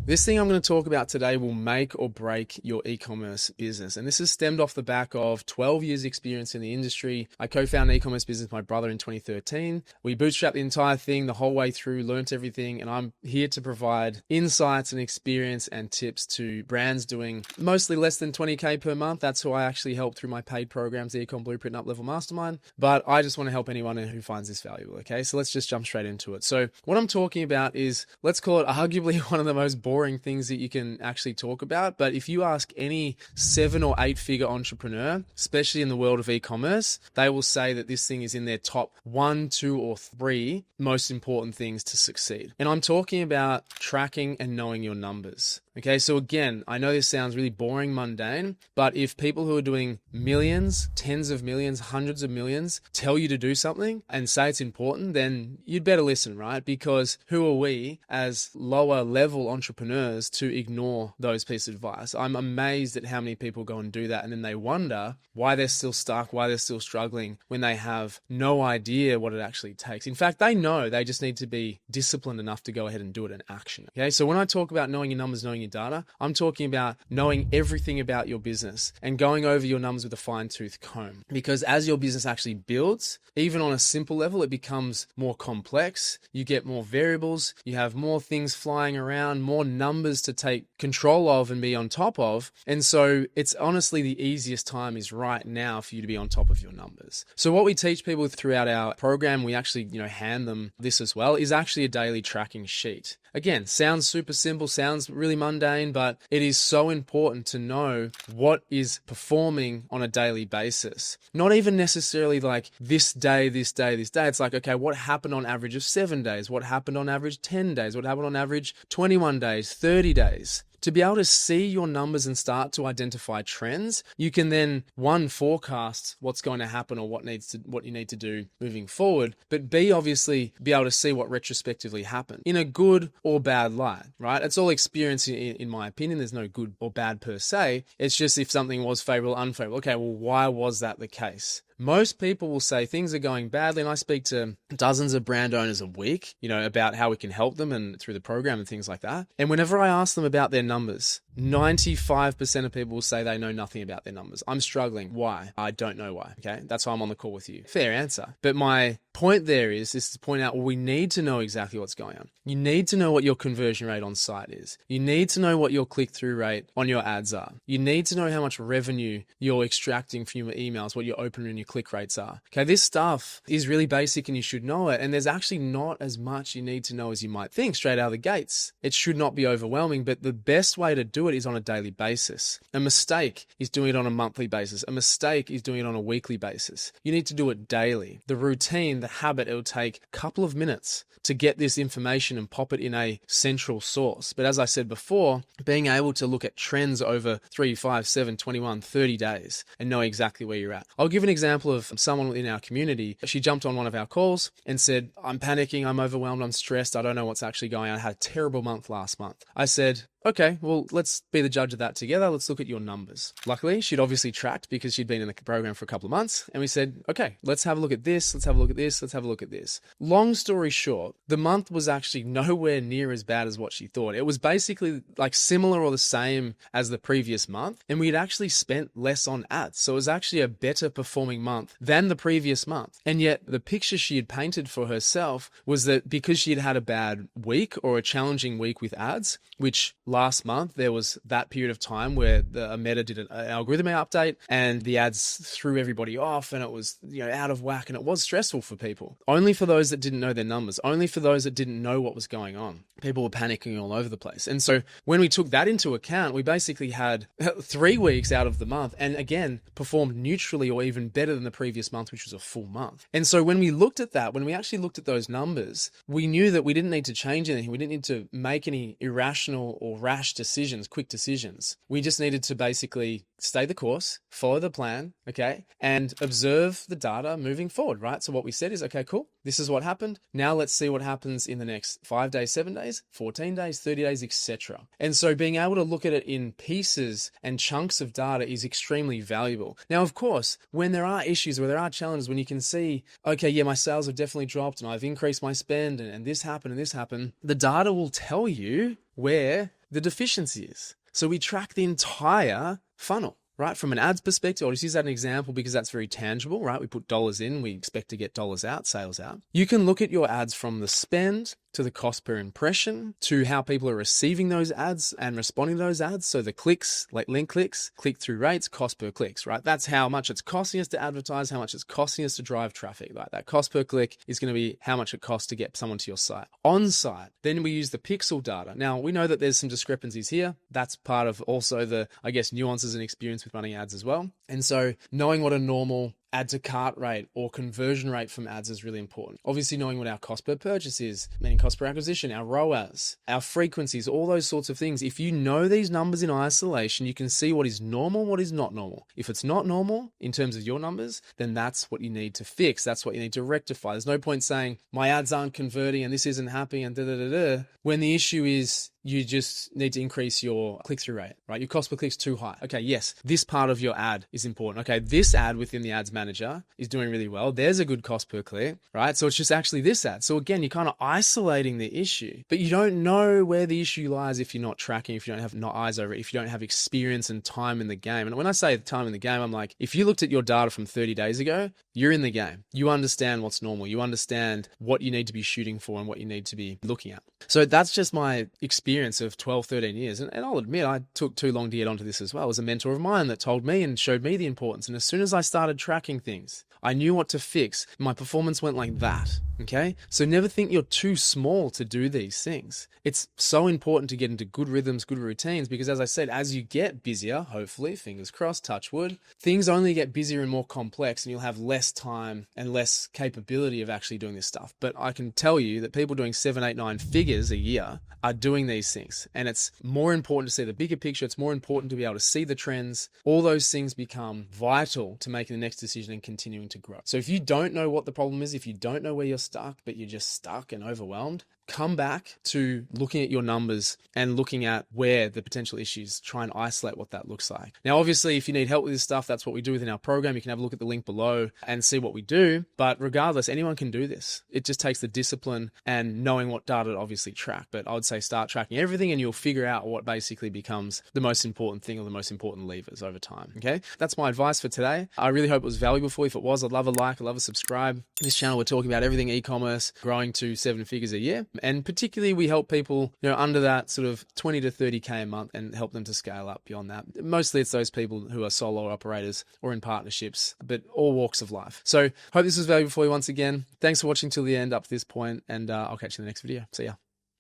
This thing I'm going to talk about today will make or break your e-commerce business. And this is stemmed off the back of 12 years experience in the industry. I co-founded an e-commerce business with my brother in 2013. We bootstrapped the entire thing the whole way through, learnt everything. And I'm here to provide insights and experience and tips to brands doing mostly less than 20K per month. That's who I actually help through my paid programs, the Ecom Blueprint and Up-Level Mastermind. But I just want to help anyone who finds this valuable. Okay, so let's just jump straight into it. So what I'm talking about is, let's call it arguably one of the most boring things that you can actually talk about. But if you ask any 7 or 8 figure entrepreneur, especially in the world of e-commerce, they will say that this thing is in their top 1, 2, or 3 most important things to succeed. And I'm talking about tracking and knowing your numbers. Okay, so again, I know this sounds really boring, mundane, but if people who are doing millions, tens of millions, hundreds of millions tell you to do something and say it's important, then you'd better listen, right? Because who are we as lower level entrepreneurs to ignore those pieces of advice? I'm amazed at how many people go and do that, and then they wonder why they're still stuck, why they're still struggling when they have no idea what it actually takes. In fact, they know, they just need to be disciplined enough to go ahead and do it in action. Okay, so when I talk about knowing your numbers, knowing your data, I'm talking about knowing everything about your business and going over your numbers with a fine-tooth comb. Because as your business actually builds, even on a simple level, it becomes more complex. You get more variables, you have more things flying around, more numbers to take control of and be on top of. And so it's honestly the easiest time is right now for you to be on top of your numbers. So what we teach people throughout our program, we actually, hand them this as well, is actually a daily tracking sheet. Again, sounds super simple, sounds really mundane, but it is so important to know what is performing on a daily basis. Not even necessarily like this day, this day, this day. It's like, okay, what happened on average of 7 days? What happened on average 10 days? What happened on average 21 days, 30 days? To be able to see your numbers and start to identify trends, you can then, one, forecast what's going to happen or what you need to do moving forward, but B, obviously be able to see what retrospectively happened in a good or bad light, right? It's all experience in my opinion. There's no good or bad per se. It's just if something was favorable, unfavorable. Okay, well, why was that the case? Most people will say things are going badly, and I speak to dozens of brand owners a week, about how we can help them and through the program and things like that. And whenever I ask them about their numbers, 95% of people will say they know nothing about their numbers. I'm struggling. Why? I don't know why. Okay. That's why I'm on the call with you. Fair answer. But my point there is to point out, well, we need to know exactly what's going on. You need to know what your conversion rate on site is. You need to know what your click-through rate on your ads are. You need to know how much revenue you're extracting from your emails, what your open and your click rates are. Okay. This stuff is really basic and you should know it. And there's actually not as much you need to know as you might think straight out of the gates. It should not be overwhelming, but the best way to do it is on a daily basis. A mistake is doing it on a monthly basis. A mistake is doing it on a weekly basis. You need to do it daily. The routine, the habit, it will take a couple of minutes to get this information and pop it in a central source. But as I said before, being able to look at trends over 3, 5, 7, 21, 30 days and know exactly where you're at. I'll give an example of someone in our community. She jumped on one of our calls and said, I'm panicking, I'm overwhelmed, I'm stressed, I don't know what's actually going on. I had a terrible month last month. I said, okay, well, let's be the judge of that together. Let's look at your numbers. Luckily, she'd obviously tracked because she'd been in the program for a couple of months. And we said, okay, let's have a look at this. Let's have a look at this. Let's have a look at this. Long story short, the month was actually nowhere near as bad as what she thought. It was basically like similar or the same as the previous month. And we'd actually spent less on ads. So it was actually a better performing month than the previous month. And yet the picture she had painted for herself was that because she had had a bad week or a challenging week with ads, which last month, there was that period of time where the Meta did an algorithm update and the ads threw everybody off and it was, out of whack and it was stressful for people. Only for those that didn't know their numbers, only for those that didn't know what was going on. People were panicking all over the place. And so when we took that into account, we basically had 3 weeks out of the month and again, performed neutrally or even better than the previous month, which was a full month. And so when we looked at that, when we actually looked at those numbers, we knew that we didn't need to change anything. We didn't need to make any irrational or rash decisions, quick decisions. We just needed to basically stay the course, follow the plan, okay, and observe the data moving forward, right? So what we said is, okay, cool. this is what happened. Now let's see what happens in the next 5 days, 7 days, 14 days, 30 days, etc. And so being able to look at it in pieces and chunks of data is extremely valuable. Now, of course, when there are issues, where there are challenges, when you can see, okay, yeah, my sales have definitely dropped and I've increased my spend and this happened and this happened, the data will tell you where the deficiency is. So we track the entire funnel. Right? From an ads perspective, I'll just use that as an example because that's very tangible, right? We put dollars in, we expect to get dollars out, sales out. You can look at your ads from the spend to the cost per impression, to how people are receiving those ads and responding to those ads. So the clicks, like link clicks, click-through rates, cost per clicks, right? That's how much it's costing us to advertise, how much it's costing us to drive traffic. Like that cost per click is going to be how much it costs to get someone to your site. On site, then we use the pixel data. Now, we know that there's some discrepancies here. That's part of also the, I guess, nuances and experience with running ads as well. And so knowing what a normal add to cart rate or conversion rate from ads is really important. Obviously, knowing what our cost per purchase is, meaning cost per acquisition, our ROAS, our frequencies, all those sorts of things. If you know these numbers in isolation, you can see what is normal, what is not normal. If it's not normal in terms of your numbers, then that's what you need to fix. That's what you need to rectify. There's no point saying my ads aren't converting and this isn't happening and when the issue is you just need to increase your click-through rate, right? Your cost per click is too high. Okay, yes, this part of your ad is important. Okay, this ad within the ads manager is doing really well. There's a good cost per click, right? So it's just actually this ad. So again, you're kind of isolating the issue, but you don't know where the issue lies if you're not tracking, if you don't have not eyes over it, if you don't have experience and time in the game. And when I say time in the game, I'm like, if you looked at your data from 30 days ago, you're in the game. You understand what's normal. You understand what you need to be shooting for and what you need to be looking at. So that's just my experience of 12, 13 years. And I'll admit, I took too long to get onto this as well. It was a mentor of mine that told me and showed me the importance. And as soon as I started tracking things, I knew what to fix. My performance went like that. Okay. So never think you're too small to do these things. It's so important to get into good rhythms, good routines, because as I said, as you get busier, hopefully, fingers crossed, touch wood, things only get busier and more complex and you'll have less time and less capability of actually doing this stuff. But I can tell you that people doing 7, 8, 9 figures a year are doing these things. And it's more important to see the bigger picture. It's more important to be able to see the trends. All those things become vital to making the next decision and continuing to grow. So if you don't know what the problem is, if you don't know where you're stuck, but you're just stuck and overwhelmed, come back to looking at your numbers and looking at where the potential issues, try and isolate what that looks like. Now, obviously, if you need help with this stuff, that's what we do within our program. You can have a look at the link below and see what we do. But regardless, anyone can do this. It just takes the discipline and knowing what data to obviously track. But I would say start tracking everything and you'll figure out what basically becomes the most important thing or the most important levers over time. Okay? That's my advice for today. I really hope it was valuable for you. If it was, I'd love a like, I'd love a subscribe. This channel, we're talking about everything e-commerce, growing to 7 figures a year. And particularly we help people, under that sort of 20 to 30K a month and help them to scale up beyond that. Mostly it's those people who are solo operators or in partnerships, but all walks of life. So hope this was valuable for you once again. Thanks for watching till the end up to this point, and I'll catch you in the next video. See ya.